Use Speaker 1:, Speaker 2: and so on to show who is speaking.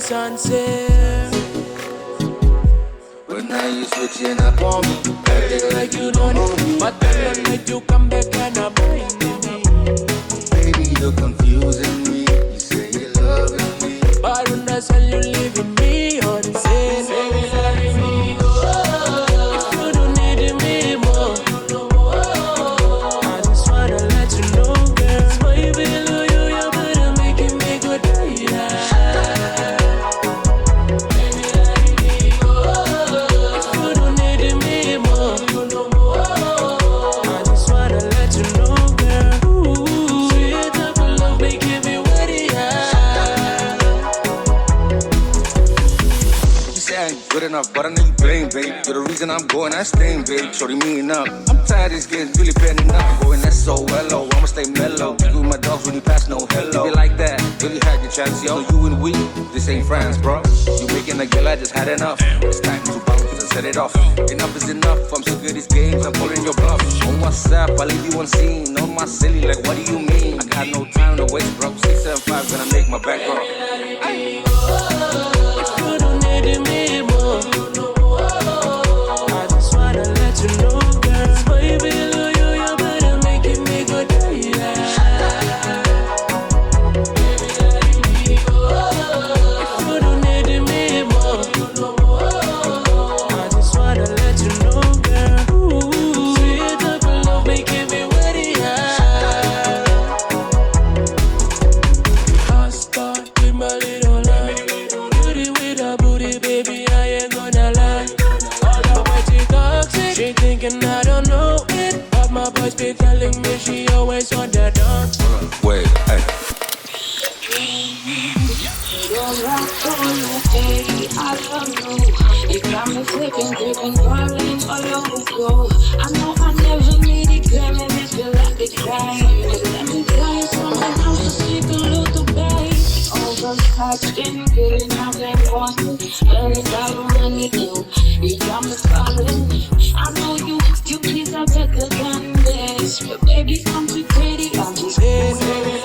Speaker 1: sunset.
Speaker 2: But now you switching up on me,
Speaker 1: Acting like you don't know me, but then like you come back and I'm behind me.
Speaker 2: baby, you're confusing me. You say you're loving me,
Speaker 1: But when I tell you leaving me on the same, baby, let me go. If you don't need me more, I just wanna let you know, girl. So you below you, you better make it make good day. Baby, let me go. If you don't need me more, I just wanna let you know, girl. Ooh, sweet up love making me ready.
Speaker 2: you say I ain't good enough, but I know you blame, babe. You're the reason I'm going, I staying, babe. Shorty me enough. I'm tired of this getting really bad enough. Going that's so hello, I'ma stay mellow. You and my dogs really pass no hello. Keep it like that, really had your chance, yo. So you and we, this ain't friends, bro. You making a girl, I just had enough. It's time to bounce and set it off. Enough is enough, I'm sick of these games, I'm pulling your bluff. On WhatsApp, I leave you unseen. On my silly, like what do you mean? I got no time to waste, bro. 675 gonna make my back up.
Speaker 1: If you don't need me more, I just wanna let you know, girl. Baby, below you, you better make it make good day. Baby, let me go. If you don't need me more, I just wanna let you know, girl. Ooh, sweet up love making me ready. I start with my little lie. Beauty with a booty, baby, I ain't gonna lie. All the way she toxic, she thinking I don't know it. But my boys be telling me she always on the dance.
Speaker 2: Wait, hey.
Speaker 3: You're rock on the day, I love you. You got me flipping, gripping, falling all over go. I know I never needed glam and it feel like a crime. Let me tell you something, I'm so sick of little babe. Overtouched and getting out that one. Learning how to run it new. You got me falling. I know you please are better than this. But baby, I'm too pretty, I'm just
Speaker 1: Hey, baby,